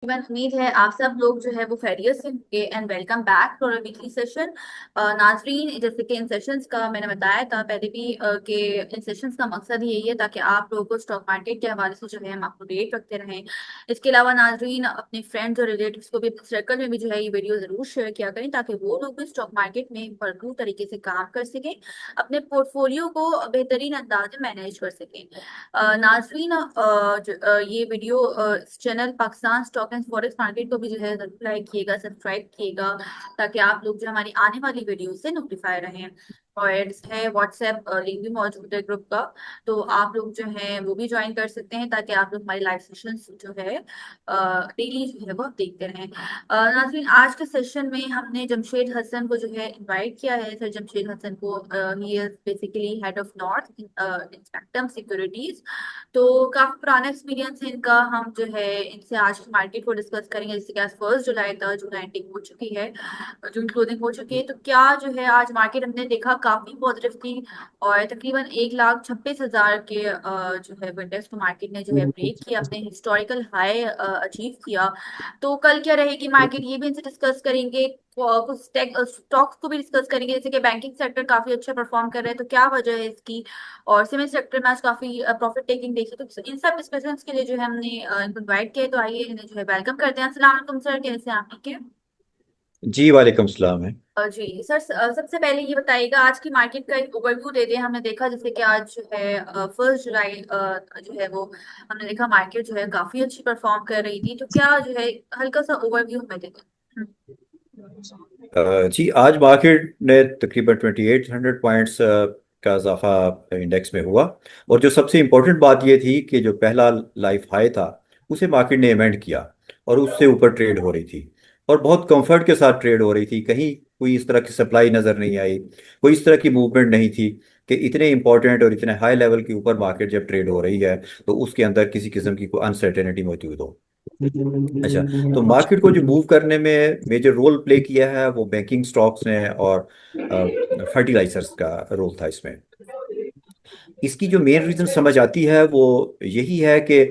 Even उम्मीद है आप सब लोग जो है वो खैरियत से होंगे and welcome back to our weekly session. नाजरीन, जैसे कि इन सेशंस का मैंने बताया था पहले भी कि इन सेशंस का मकसद यही है ताकि आप लोगों को स्टॉक मार्केट के हवाले से जो है हम अप टू डेट रखते रहें। इसके अलावा नाजरीन अपने फ्रेंड्स और रिलेटिव्स को भी अपने सर्कल में भी जो है ये वीडियो जरूर शेयर किया करें ताकि वो लोग भी स्टॉक मार्केट में भरपूर तरीके से काम कर सकें, अपने पोर्टफोलियो को बेहतरीन अंदाज में मैनेज कर सकें। नाजरीन, ये video channel Pakistan stock and forex market को भी जो है जरूर लाइक किएगा, सब्सक्राइब किएगा ताकि आप लोग जो हमारी आने वाली वीडियो से नोटिफाई रहें। और है व्हाट्सएप लिंक भी मौजूद है ग्रुप का, तो आप लोग जो है वो भी ज्वाइन कर सकते हैं ताकि आप लोग हमारी लाइव सेशंस जो है डेली जो है वो आप देखते रहें। नाज़रीन, आज के सेशन में हमने जमशेद हसन को जो है इनवाइट किया है। सर जमशेद हसन को, he is basically head of north इंस्पेक्टम सिक्योरिटीज। तो काफी पुराना एक्सपीरियंस है इनका। हम जो है इनसे आज की मार्केट को डिस्कस करेंगे, जैसे कि आज 1 जुलाई था, जून एंडिंग हो चुकी है, जून क्लोजिंग हो चुकी है। तो क्या जो है आज मार्केट हमने देखा काफी पॉजिटिव थी और तकरीबन 1,26,000 के जो है इंडेक्स को मार्केट ने जो है ब्रेक किया, अपने हिस्टोरिकल हाई अचीव किया। तो कल क्या रहेगी मार्केट, ये भी इनसे डिस्कस करेंगे। कुछ स्टॉक्स को भी डिस्कस करेंगे, जैसे कि बैंकिंग सेक्टर काफी अच्छा परफॉर्म कर रहा है, तो क्या वजह है इसकी। और सीमेंट सेक्टर में आज काफी प्रॉफिट टेकिंग देखी, तो इन सब डिस्कशंस के लिए जो है हमने इनको इनवाइट किया। तो आइए इन्हें जो है वेलकम करते हैं। अस्सलाम वालेकुम सर, कैसे हैं आप? ठीक है। जी वालेकुम सलाम है। जी सर, सबसे पहले ये बताइएगा आज की मार्केट का एक ओवरव्यू दे दें। हमने देखा जैसे कि आज जो है 1 जुलाई जो है वो हमने देखा मार्केट जो है काफी अच्छी परफॉर्म कर रही थी, तो क्या जो है हल्का सा ओवरव्यू हमें दे दें। जी आज मार्केट ने तकरीबन 2800 पॉइंट्स का इजाफा इंडेक्स में हुआ। और जो सबसे इम्पोर्टेंट बात ये थी कि जो पहला लाइफ हाई था उसे मार्केट ने एमेंड किया और उससे ऊपर ट्रेड हो रही थी और बहुत कंफर्ट के साथ ट्रेड हो रही थी। कहीं कोई इस तरह की सप्लाई नज़र नहीं आई, कोई इस तरह की मूवमेंट नहीं थी कि इतने इंपॉर्टेंट और इतने हाई लेवल के ऊपर मार्केट जब ट्रेड हो रही है तो उसके अंदर किसी किस्म की कोई अनसर्टेनिटी मौजूद हो। अच्छा, तो मार्केट को जो मूव करने में मेजर रोल प्ले किया है वो बैंकिंग स्टॉक्स ने और फर्टिलाइजर्स का रोल था इसमें। इसकी जो मेन रीजन समझ आती है वो यही है कि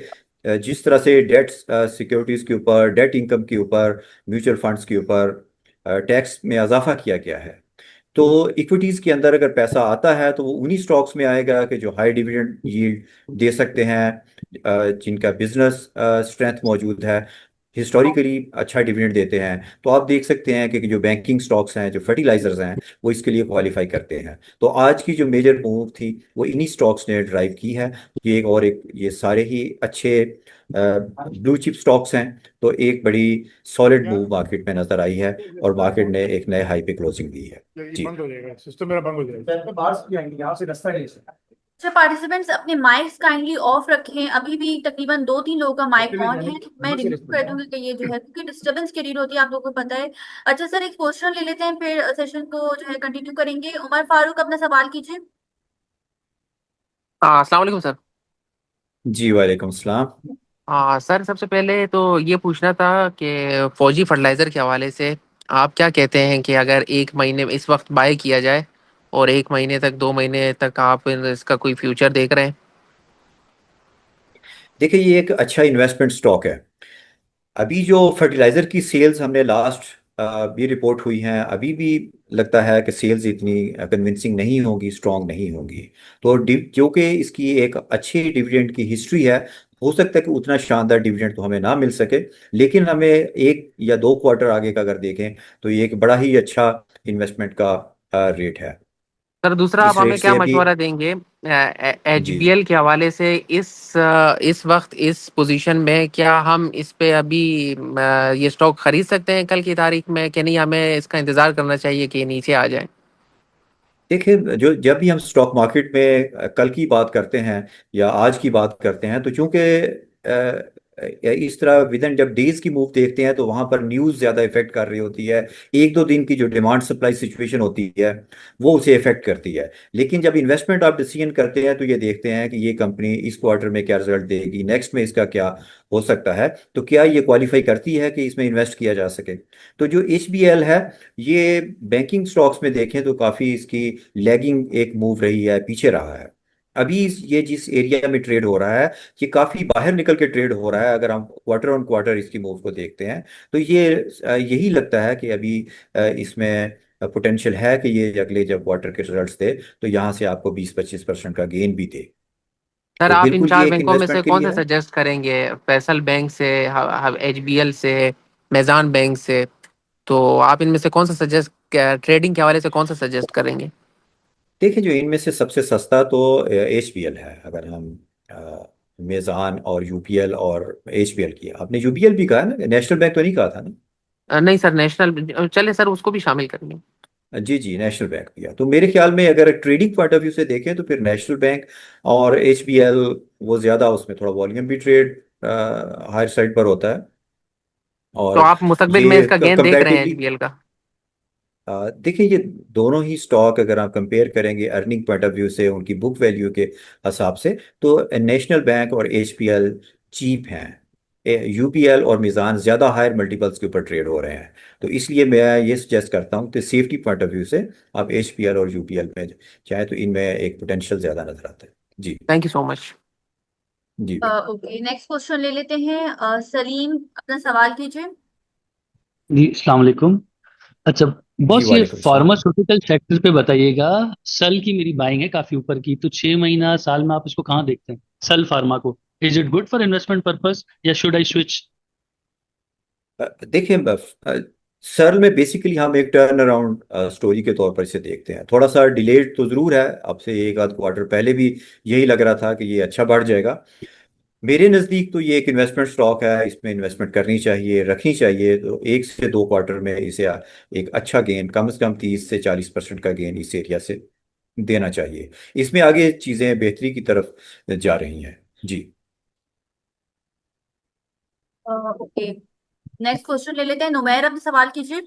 जिस तरह से डेट सिक्योरिटीज के ऊपर, डेट इनकम के ऊपर, म्यूचुअल फंड्स के ऊपर टैक्स में इजाफा किया गया है, तो इक्विटीज के अंदर अगर पैसा आता है तो वो उन्हीं स्टॉक्स में आएगा कि जो हाई डिविडेंड यील्ड दे सकते हैं, जिनका बिजनेस स्ट्रेंथ मौजूद है, हिस्टोरिकली अच्छा डिविडेंड देते हैं। तो आप देख सकते हैं कि जो बैंकिंग स्टॉक्स हैं, जो फर्टिलाइजर्स हैं, वो इसके लिए क्वालिफाई करते हैं। तो आज की जो मेजर मूव थी वो इन्हीं स्टॉक्स ने ड्राइव की है। ये एक और एक, ये सारे ही अच्छे ब्लू चिप स्टॉक्स हैं। तो एक बड़ी सॉलिड क्या मूव मार्केट में नजर आई है और मार्केट ने एक नए हाई पे क्लोजिंग दी है। ये जी। बंद हो जाएगा, सिस्टम मेरा बंद हो जाएगा। तो बाहर से आएंगे, यहाँ से रास्ता नहीं है। अच्छा, पार्टिसिपेंट्स अपने माइक्स काइंडली ऑफ रखें। अभी भी तकरीबन 2-3 लोगों का माइक चले ऑन जाने है, तो मैं यहाँ से रिव्यू रास्ता कर है। दूंगी कि ये जो है क्योंकि डिस्टरबेंस क्रिएट होती है, आप लोगों को पता है। अच्छा सर, एक क्वेश्चन ले लेते हैं फिर सेशन को जो है कंटिन्यू करेंगे। उमर फारूक, अपना सवाल कीजिए। हाँ, अस्सलाम वालेकुम सर। जी वालेकुम सलाम। हाँ सर, सबसे पहले तो ये पूछना था कि फौजी फर्टिलाइज़र के हवाले से आप क्या कहते हैं कि अगर एक महीने में इस वक्त बाय किया जाए और 1 महीने तक, 2 महीने तक आप इसका कोई फ्यूचर देख रहे हैं? देखिए, ये एक अच्छा इन्वेस्टमेंट स्टॉक है। अभी जो फर्टिलाइजर की सेल्स हमने लास्ट भी रिपोर्ट हुई हैं, अभी भी लगता है कि सेल्स इतनी कन्विंसिंग नहीं होंगी, स्ट्रांग नहीं होंगी। तो जो कि इसकी एक अच्छी डिविडेंड की हिस्ट्री है, हो सकता है कि उतना शानदार डिविडेंड तो हमें ना मिल सके, लेकिन हमें 1 या 2 क्वार्टर आगे का अगर देखें तो ये एक बड़ा ही अच्छा इन्वेस्टमेंट का रेट है। सर दूसरा, आप इस हमें रेट क्या से अभी। मशवरा देंगे जी। एचबीएल के हवाले से? इस वक्त इस पोजीशन में क्या हम इस पे अभी ये स्टॉक खरीद सकते हैं कल की तारीख में, कि नहीं हमें इसका इंतजार करना चाहिए कि ये नीचे आ जाए? देखिए, जो जब भी हम स्टॉक मार्केट में कल की बात करते हैं या आज की बात करते हैं, तो चूंकि इस तरह विद इन जब डेज की मूव देखते हैं तो वहां पर न्यूज़ ज़्यादा इफेक्ट कर रही होती है। 1-2 दिन की जो डिमांड सप्लाई सिचुएशन होती है वो उसे इफेक्ट करती है। लेकिन जब इन्वेस्टमेंट आप डिसीजन करते हैं तो ये देखते हैं कि ये कंपनी इस क्वार्टर में क्या रिजल्ट देगी, नेक्स्ट में इसका क्या हो सकता है, तो क्या ये क्वालिफाई करती है कि इसमें इन्वेस्ट किया जा सके। तो जो एचबीएल है, ये बैंकिंग स्टॉक्स में देखें तो काफ़ी इसकी लैगिंग एक मूव रही है, पीछे रहा है। अभी ये जिस एरिया में ट्रेड हो रहा है, ये काफी बाहर निकल के ट्रेड हो रहा है। अगर हम क्वार्टर ऑन क्वार्टर इसकी मूव को देखते हैं तो ये यही लगता है कि अभी इसमें पोटेंशियल है कि ये अगले जब क्वार्टर के रिजल्ट्स दे तो यहाँ से आपको 20-25% का गेन भी दे। सर तो आप इन बिल्कुल चार ये एक बैंकों में से इन्वेस्टमेंट के कौन लिए सा है। सजेस्ट करेंगे? फैसल बैंक से, HBL से, मैजान बैंक से? तो आप इनमें से कौन सा सजेस्ट, ट्रेडिंग के हवाले से कौन सा सजेस्ट करेंगे? देखिए, जो इनमें से सबसे सस्ता तो HBL है। अगर हम मेज़ान और UBL और HBL की, आपने UBL भी कहा ना, नेशनल बैंक तो नहीं कहा था ना? नहीं सर, नेशनल चले सर, उसको भी शामिल करेंगे। जी जी, नेशनल बैंक भी है। तो मेरे ख्याल में अगर ट्रेडिंग पॉइंट ऑफ व्यू से देखें तो फिर नेशनल बैंक और HBL, वो ज़्यादा, उसमें थोड़ा वॉल्यूम भी ट्रेड हायर साइड पर होता है। तो और आप मुस्तकबिल में ये इसका गेन देख रहे हैं कंपैरेटिवली, HBL का? देखिए, ये दोनों ही स्टॉक अगर आप कंपेयर करेंगे अर्निंग पॉइंट ऑफ व्यू से, उनकी बुक वैल्यू के हिसाब से, तो नेशनल बैंक और HBL चीप हैं। UBL और मिज़ान ज़्यादा हायर मल्टीपल्स के ऊपर ट्रेड हो रहे हैं। तो इसलिए मैं ये सजेस्ट करता हूँ कि सेफ्टी पॉइंट ऑफ व्यू से आप HBL और UBL में चाहे तो इनमें एक पोटेंशियल ज़्यादा नजर आता है। जी। Thank you so much. जी बिल्कुल। ओके, नेक्स्ट क्वेश्चन ले लेते हैं। सलीम, अपना सवाल कीजिए। जी अस्सलाम वालेकुम। अच्छा जी बॉस, ये वालेकुम सलाम। फार्मास्यूटिकल सेक्टर पे बताइएगा। सल की मेरी बाइंग है काफी ऊपर की, तो 6 महीना साल में आप इसको कहाँ देखते हैं? सल फार्मा को, is it good for investment purpose या शुड आई स्विच? देखिए, सर्ल में बेसिकली हम एक टर्न अराउंड स्टोरी के तौर पर इसे देखते हैं। थोड़ा सा डिलेड तो जरूर है, अब से एक आध क्वार्टर पहले भी यही लग रहा था कि ये अच्छा बढ़ जाएगा। मेरे नज़दीक तो ये एक इन्वेस्टमेंट स्टॉक है, इसमें इन्वेस्टमेंट करनी चाहिए, रखनी चाहिए। तो 1 से 2 क्वार्टर में इसे एक अच्छा गेन, कम से कम 30 से 40% का गेन इस एरिया से देना चाहिए। इसमें आगे चीज़ें बेहतरी की तरफ जा रही हैं। जी। ओके, नेक्स्ट क्वेश्चन ले लेते हैं। नुमैर, अपना सवाल कीजिए।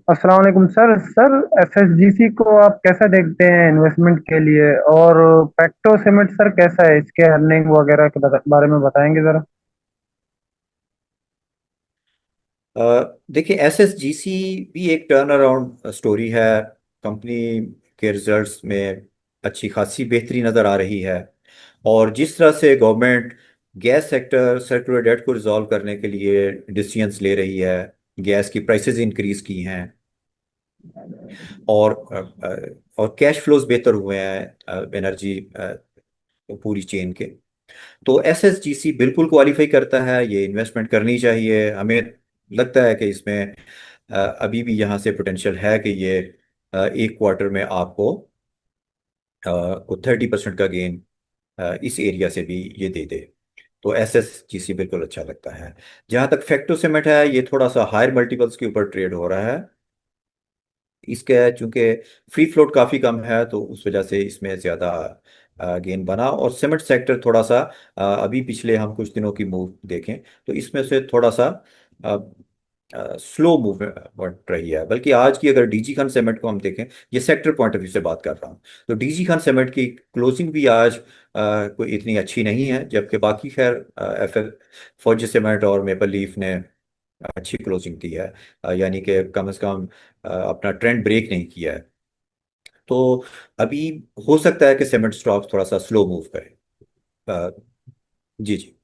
अस्सलाम वालेकुम सर। सर, एसएसजीसी को आप कैसा देखते हैं इन्वेस्टमेंट के लिए? और पेट्रो सीमेंट सर कैसा है, इसके अर्निंग वगैरह के बारे में बताएंगे जरा। देखिए, SSGC भी एक टर्न अराउंड स्टोरी है। कंपनी के रिजल्ट्स में अच्छी खासी बेहतरी नज़र आ रही है। और जिस तरह से government gas sector circular debt को रिजॉल्व करने के लिए डिसीजंस ले रही है, गैस की प्राइसेस इंक्रीज की हैं, और और कैश फ्लोज बेहतर हुए हैं एनर्जी पूरी चेन के, तो SSGC बिल्कुल क्वालिफाई करता है। ये इन्वेस्टमेंट करनी चाहिए। हमें लगता है कि इसमें अभी भी यहाँ से पोटेंशियल है कि ये एक क्वार्टर में आपको को 30% का गेन इस एरिया से भी ये दे दे। तो SSGC बिल्कुल अच्छा लगता है। जहाँ तक फैक्टो सीमेंट है, ये थोड़ा सा हायर मल्टीपल्स के ऊपर ट्रेड हो रहा है। इसका चूंकि फ्री फ्लोट काफ़ी कम है तो उस वजह से इसमें ज़्यादा गेन बना। और सीमेंट सेक्टर थोड़ा सा अभी पिछले हम कुछ दिनों की मूव देखें तो इसमें से थोड़ा सा स्लो मूवमेंट रही है। बल्कि आज की अगर DG खान सीमेंट को हम देखें, ये सेक्टर पॉइंट ऑफ व्यू से बात कर रहा हूँ, तो DG खान सीमेंट की क्लोजिंग भी आज कोई इतनी अच्छी नहीं है। जबकि बाकी खैर फौजी सीमेंट और मेपल लीफ ने अच्छी क्लोजिंग दी है। यानी कि कम से कम अपना ट्रेंड ब्रेक नहीं किया है। तो अभी हो सकता है कि सीमेंट स्टॉक थोड़ा सा स्लो मूव करे। अ, जी जी।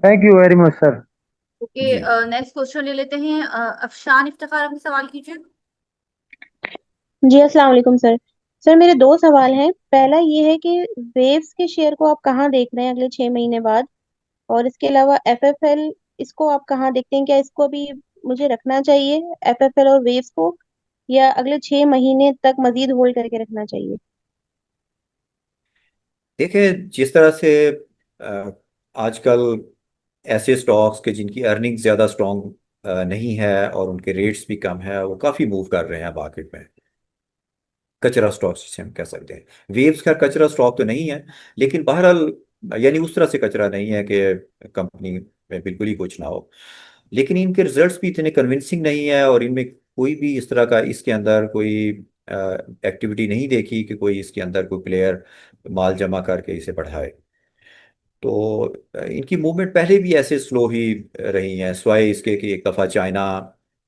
Thank you very much sir. Okay, जी नेक्स्ट क्वेश्चन ले लेते हैं। अफशान इफ्तिखार, अपना सवाल कीजिए। जी अस्सलाम वालेकुम सर। सर मेरे दो सवाल हैं। पहला ये है कि वेव्स के शेयर को आप कहाँ देख रहे हैं अगले 6 महीने बाद? और इसके अलावा एफएफएल, इसको आप कहाँ देखते हैं? क्या इसको अभी मुझे रखना चाहिए, एफएफएल और वेव्स को, या अगले 6 महीने तक मजीद होल्ड करके रखना चाहिए? देखिए, जिस तरह से आजकल ऐसे स्टॉक्स के जिनकी अर्निंग ज़्यादा स्ट्रॉन्ग नहीं है और उनके रेट्स भी कम है, वो काफ़ी मूव कर रहे हैं मार्केट में। कचरा स्टॉक जिसे हम कह सकते हैं। वेव्स का कचरा स्टॉक तो नहीं है, लेकिन बहरहाल, यानी उस तरह से कचरा नहीं है कि कंपनी में बिल्कुल ही कुछ ना हो। लेकिन इनके रिजल्ट्स भी इतने कन्विंसिंग नहीं है, और इनमें कोई भी इस तरह का, इसके अंदर कोई एक्टिविटी नहीं देखी कि कोई इसके अंदर कोई प्लेयर माल जमा करके इसे बढ़ाए। तो इनकी मूवमेंट पहले भी ऐसे स्लो ही रही है, स्वाय इसके कि एक दफ़ा चाइना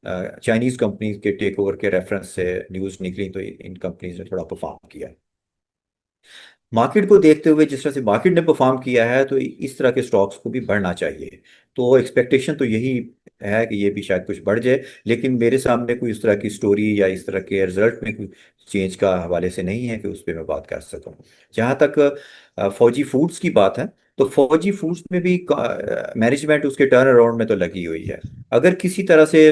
चाइनीज कंपनीज के टेक ओवर के रेफरेंस से न्यूज़ निकली, तो इन कंपनीज ने थोड़ा परफॉर्म किया। मार्केट को देखते हुए जिस तरह से मार्केट ने परफॉर्म किया है, तो इस तरह के स्टॉक्स को भी बढ़ना चाहिए। तो एक्सपेक्टेशन तो यही है कि ये भी शायद कुछ बढ़ जाए, लेकिन मेरे सामने कोई इस तरह की स्टोरी या इस तरह के रिजल्ट में कोई चेंज का हवाले से नहीं है कि उस पर मैं बात कर सकूं। जहाँ तक फौजी फूड्स की बात है, तो फौजी फूड्स में भी मैनेजमेंट उसके टर्न अराउंड में तो लगी हुई है। अगर किसी तरह से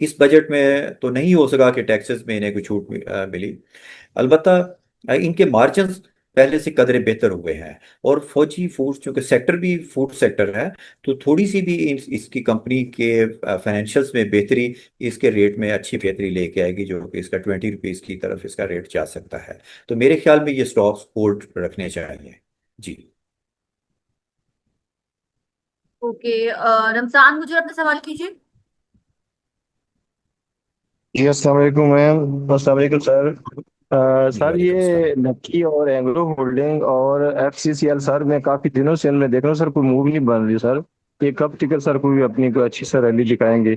इस बजट में तो नहीं हो सका कि टैक्सेस में इन्हें कुछ छूट मिली, अलबत्ता इनके मार्जिन्स पहले से कदरे बेहतर हुए हैं। और फौजी फूड्स चूंकि सेक्टर भी फूड सेक्टर है, तो थोड़ी सी भी इसकी कंपनी के फाइनेंशियल्स में बेहतरी इसके रेट में अच्छी बेहतरी लेके आएगी, जो कि इसका 20 रुपीज़ की तरफ इसका रेट जा सकता है। तो मेरे ख्याल में ये स्टॉक्स होल्ड रखने चाहिए। जी। ओके, रमजान, मुझे अपना सवाल कीजिए। जी अस्सलाम वालेकुम मैम। अस्सलाम वालेकुम सर। जी सर वालेकुम सलाम। ये नकी और एंग्लो होल्डिंग और एफसीसीएल सर, मैं काफी दिनों से इनमें देख रहा हूँ सर, कोई मूव नहीं बन रही सर। ये कब टिकर सर कोई अपनी कोई अच्छी सर रैली दिखाएंगे?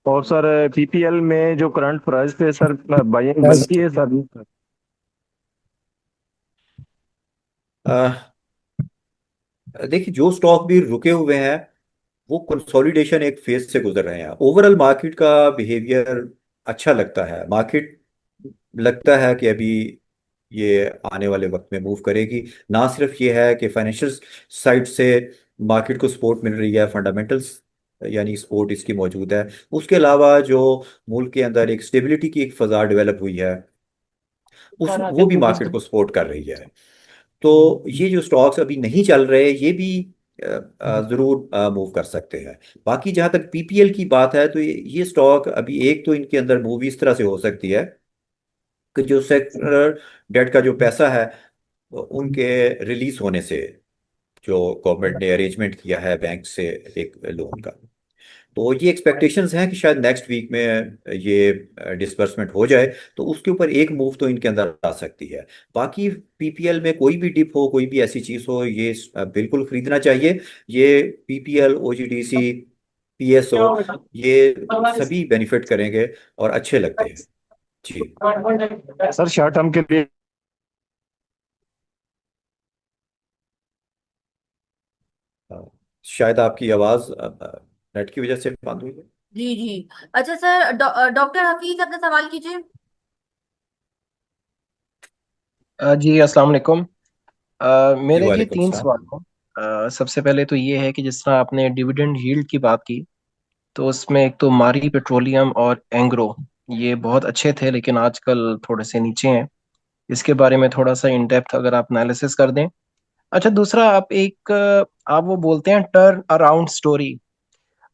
और सर पीपीएल में जो करंट प्राइस पे सर बाइंग बनती है सर? देखिए, जो स्टॉक भी रुके हुए हैं वो कंसोलिडेशन एक फेज से गुजर रहे हैं। ओवरऑल मार्केट का बिहेवियर अच्छा लगता है। मार्केट लगता है कि अभी ये आने वाले वक्त में मूव करेगी। ना सिर्फ ये है कि फाइनेंशियल साइड से मार्केट को सपोर्ट मिल रही है, फंडामेंटल्स यानी सपोर्ट इसकी मौजूद है, उसके अलावा जो मुल्क के अंदर एक स्टेबिलिटी की एक फजा डेवलप हुई है, उस वो भी मार्केट को सपोर्ट कर रही है। तो ये जो स्टॉक्स अभी नहीं चल रहे, ये भी जरूर मूव कर सकते हैं। बाकी जहां तक पीपीएल की बात है, तो ये स्टॉक अभी एक तो इनके अंदर मूव इस तरह से हो सकती है कि जो सेक्टर डेट का जो पैसा है उनके रिलीज होने से, जो गवर्नमेंट ने अरेंजमेंट किया है बैंक से एक लोन का, तो ये एक्सपेक्टेशंस हैं कि शायद नेक्स्ट वीक में ये डिसबर्समेंट हो जाए, तो उसके ऊपर एक मूव तो इनके अंदर आ सकती है। बाकी पीपीएल में कोई भी डिप हो, कोई भी ऐसी चीज हो, ये बिल्कुल खरीदना चाहिए। ये पीपीएल, ओजीडीसी, पीएसओ, ये सभी बेनिफिट करेंगे और अच्छे लगते हैं। जी। सर शॉर्ट टर्म के लिए? अ, शायद आपकी आवाज नेट की वजह से बंद हुई है। जी जी। अच्छा सर, डॉक्टर हफीज, अपना सवाल कीजिए। जी अस्सलाम वालेकुम। जी मेरे जी वालेकुम तीन सलाम। सवाल हैं। सबसे पहले तो ये है कि जिस तरह आपने डिविडेंड यील्ड की बात की, तो उसमें एक तो मारी पेट्रोलियम और एंग्रो, ये बहुत अच्छे थे लेकिन आजकल थोड़े से नीचे हैं। इसके बारे में थोड़ा सा इन डेप्थ अगर आप एनालिसिस कर दें। अच्छा, दूसरा आप वो बोलते हैं टर्न अराउंड स्टोरी।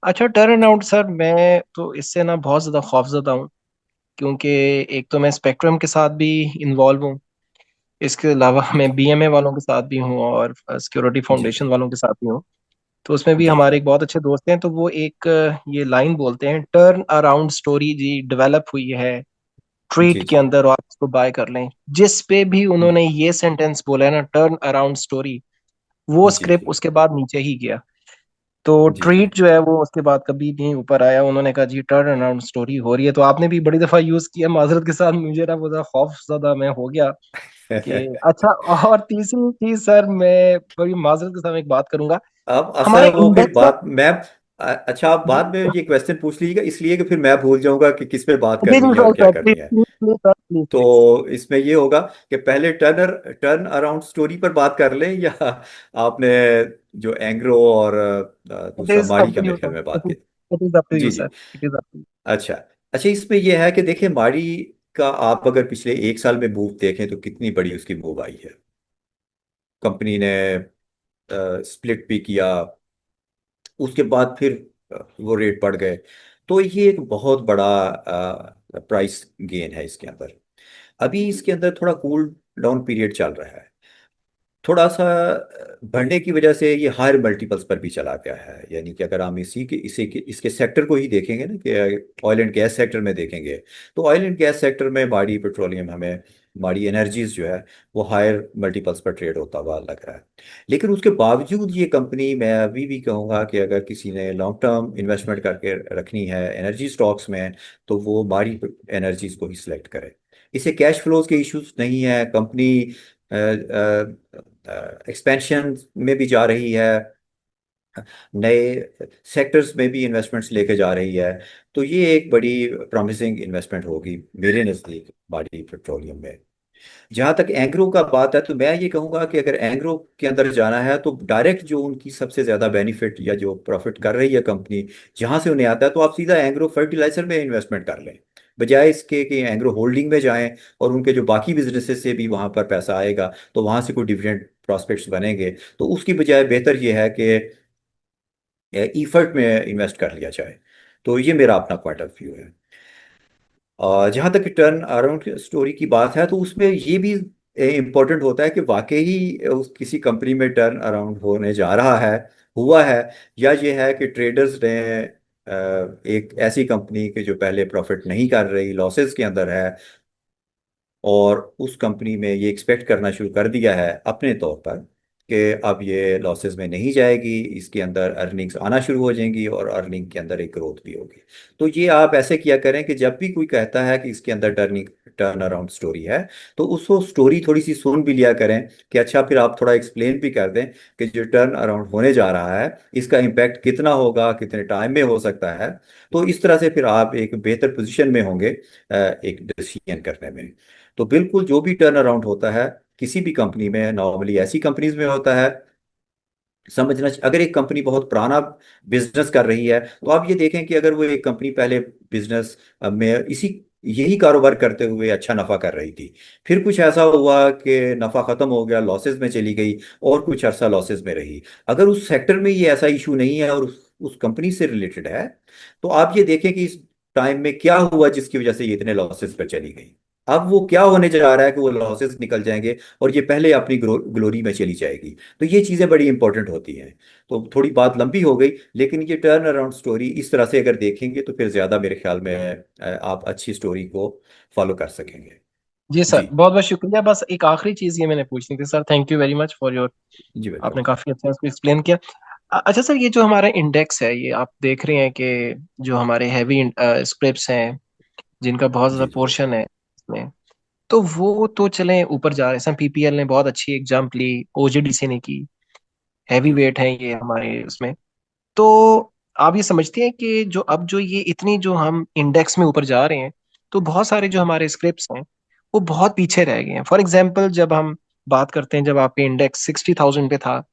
अच्छा, टर्न अराउंड सर, मैं तो इससे ना बहुत ज़्यादा खौफजदा हूँ, क्योंकि एक तो मैं स्पेक्ट्रम के साथ भी इन्वॉल्व हूँ, इसके अलावा मैं बीएमए वालों के साथ भी हूँ और सिक्योरिटी जी फाउंडेशन वालों के साथ भी हूँ। तो उसमें भी जी हमारे जी एक बहुत अच्छे दोस्त हैं, तो वो ये लाइन बोलते हैं, टर्न अराउंड स्टोरी जी डेवलप हुई है जी ट्रेड के जी अंदर और आप इसको बाय कर लें। जिस पे भी उन्होंने ये सेंटेंस बोला है ना, टर्न अराउंड स्टोरी, वो जी स्क्रिप्ट जी उसके बाद नीचे ही गया। तो जी जी ट्रेड जो है वो उसके बाद कभी नहीं ऊपर आया। उन्होंने कहा जी टर्न अराउंड स्टोरी हो रही है। तो आपने भी बड़ी दफा यूज किया, माजरत के साथ मुझे ना वो खौफ ज्यादा मैं हो गया कि अच्छा। और तीसरी चीज सर, मैं बड़ी माजरत के साथ एक बात करूंगा। अब हमारा असल वो फिर इंडेक्स का बात मैं अच्छा, आप बाद में ये क्वेश्चन पूछ लीजिएगा, इसलिए कि फिर मैं भूल जाऊंगा कि किस पे बात जी जी करनी है और सर, क्या सर करनी प्लीज है। Please please sir, please please. तो इसमें ये होगा कि पहले टर्न अराउंड स्टोरी पर बात कर लें, या आपने जो एंग्रो और इट दूसरा इज माड़ी अप का टू यू मेरे ख्याल सर, में बात की। It is up to you जी सर, जी। इट इज अप टू अच्छा अच्छा, इसमें यह है कि देखिए, माड़ी का आप अगर पिछले एक साल में मूव देखें तो कितनी बड़ी उसकी मूव आई है। कंपनी ने स्प्लिट भी किया, उसके बाद फिर वो रेट बढ़ गए। तो ये एक बहुत बड़ा प्राइस गेन है इसके अंदर। अभी इसके अंदर थोड़ा कूल डाउन पीरियड चल रहा है। थोड़ा सा बढ़ने की वजह से ये हायर मल्टीपल्स पर भी चला गया है। यानी कि अगर हम इसके सेक्टर को ही देखेंगे ना, कि ऑयल एंड गैस सेक्टर में देखेंगे, तो ऑयल एंड गैस सेक्टर में बाड़ी पेट्रोलियम हमें माड़ी एनर्जीज जो है वो हायर मल्टीपल्स पर ट्रेड होता हुआ लग रहा है। लेकिन उसके बावजूद ये कंपनी, मैं अभी भी कहूँगा कि अगर किसी ने लॉन्ग टर्म इन्वेस्टमेंट करके रखनी है एनर्जी स्टॉक्स में, तो वो माड़ी एनर्जीज को ही सिलेक्ट करे। इसे कैश फ्लोज के इश्यूज नहीं है, कंपनी एक्सपेंशन में भी जा रही है, नए सेक्टर्स में भी इन्वेस्टमेंट्स लेके जा रही है। तो ये एक बड़ी प्रॉमिसिंग इन्वेस्टमेंट होगी मेरे नज़दीक माड़ी पेट्रोलियम में। जहां तक एंग्रो का बात है, तो मैं ये कहूंगा कि अगर एंग्रो के अंदर जाना है तो डायरेक्ट जो उनकी सबसे ज्यादा बेनिफिट या जो प्रॉफिट कर रही है कंपनी, जहां से उन्हें आता है, तो आप सीधा एंग्रो फर्टिलाइजर में इन्वेस्टमेंट कर लें, बजाय इसके कि एंग्रो होल्डिंग में जाएं और उनके जो बाकी बिजनेसेस से भी वहां पर पैसा आएगा तो वहां से कोई डिविडेंड प्रॉस्पेक्ट्स बनेंगे। तो उसकी बजाय बेहतर ये है कि ईफर्ट में इन्वेस्ट कर लिया जाए। तो ये मेरा अपना पॉइंट ऑफ व्यू है। और जहाँ तक टर्न अराउंड स्टोरी की बात है, तो उसमें ये भी इम्पोर्टेंट होता है कि वाकई उस किसी कंपनी में टर्न अराउंड होने जा रहा है, हुआ है, या ये है कि ट्रेडर्स ने एक ऐसी कंपनी के जो पहले प्रॉफिट नहीं कर रही, लॉसेस के अंदर है, और उस कंपनी में ये एक्सपेक्ट करना शुरू कर दिया है अपने तौर पर कि अब ये लॉसेस में नहीं जाएगी, इसके अंदर अर्निंग्स आना शुरू हो जाएंगी और अर्निंग के अंदर एक ग्रोथ भी होगी। तो ये आप ऐसे किया करें कि जब भी कोई कहता है कि इसके अंदर टर्न अराउंड स्टोरी है, तो उसको स्टोरी थोड़ी सी सुन भी लिया करें कि अच्छा, फिर आप थोड़ा एक्सप्लेन भी कर दें कि जो टर्न अराउंड होने जा रहा है इसका इम्पैक्ट कितना होगा, कितने टाइम में हो सकता है। तो इस तरह से फिर आप एक बेहतर पोजीशन में होंगे एक डिसीजन करने में। तो बिल्कुल जो भी टर्न अराउंड होता है किसी भी कंपनी में, नॉर्मली ऐसी कंपनीज में होता है, समझना अगर एक कंपनी बहुत पुराना बिजनेस कर रही है, तो आप ये देखें कि अगर वो एक कंपनी पहले बिजनेस में इसी यही कारोबार करते हुए अच्छा नफा कर रही थी, फिर कुछ ऐसा हुआ कि नफा खत्म हो गया, लॉसेस में चली गई और कुछ अरसा लॉसेस में रही, अगर उस सेक्टर में ये ऐसा इशू नहीं है और उस कंपनी से रिलेटेड है, तो आप ये देखें कि इस टाइम में क्या हुआ जिसकी वजह से ये इतने लॉसेस पर चली गई। अब वो क्या होने जा रहा है कि वो लॉसेस निकल जाएंगे और ये पहले अपनी ग्लोरी में चली जाएगी। तो ये चीज़ें बड़ी इंपॉर्टेंट होती हैं। तो थोड़ी बात लंबी हो गई, लेकिन ये टर्न अराउंड स्टोरी इस तरह से अगर देखेंगे तो फिर ज़्यादा मेरे ख्याल में आप अच्छी स्टोरी को फॉलो कर सकेंगे। जी सर, जी। बहुत बहुत शुक्रिया। बस एक आखिरी चीज ये मैंने पूछनी थी sir. Thank you very much for your, जी आपने वेलकम। काफी अच्छा इसको एक्सप्लेन किया। अच्छा सर, ये जो हमारा इंडेक्स है, ये आप देख रहे हैं कि जो हमारे हैवी स्क्रिप्ट्स हैं जिनका बहुत ज्यादा जी जी। पोर्शन है इसमें, तो वो तो चले ऊपर जा रहे हैं। पीपीएल ने बहुत अच्छी एक जंप ली, ओजेडीसी ने की, हैवी जी वेट है ये हमारे उसमें। तो आप ये समझते हैं कि जो अब जो ये इतनी जो हम इंडेक्स में ऊपर जा रहे हैं, तो बहुत सारे जो हमारे स्क्रिप्ट्स हैं वो बहुत पीछे रह गए हैं। फॉर एग्जाम्पल, जब हम बात करते हैं, जब आपके इंडेक्स 60,000 पे था,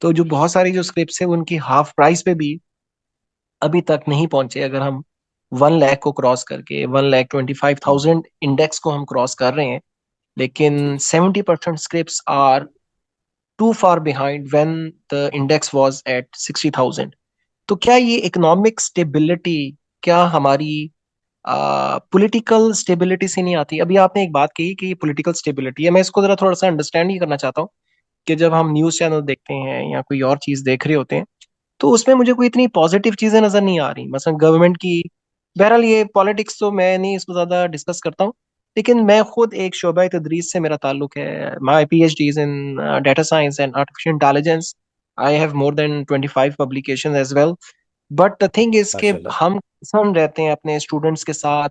तो जो बहुत सारी जो स्क्रिप्ट्स है उनकी हाफ प्राइस पे भी अभी तक नहीं पहुंचे। अगर हम 1 लाख को क्रॉस करके 1,25,000 इंडेक्स को हम क्रॉस कर रहे हैं, जी लेकिन 70% scripts are too far behind when the index was at 60,000। तो क्या ये इकोनॉमिक स्टेबिलिटी, क्या हमारी पॉलिटिकल स्टेबिलिटी से नहीं आती? अभी आपने एक बात कही कि ये पॉलिटिकल स्टेबिलिटी है, मैं इसको जरा थोड़ा सा अंडरस्टैंड ही करना चाहता हूँ कि जब हम न्यूज़ चैनल देखते हैं या कोई और चीज़ देख रहे होते हैं, तो उसमें मुझे कोई इतनी पॉजिटिव चीज़ें नजर नहीं आ रही, मसलन गवर्नमेंट की। बहरहाल ये पॉलिटिक्स तो मैं नहीं इसको ज़्यादा डिस्कस करता हूँ, लेकिन मैं खुद एक शोबा तदरीस से मेरा ताल्लुक है। My PhD is in data science and artificial intelligence. I have more than 25 publication as well. But the thing is कि माशाल्लाह। हम कंसर्न रहते हैं अपने स्टूडेंट्स के साथ,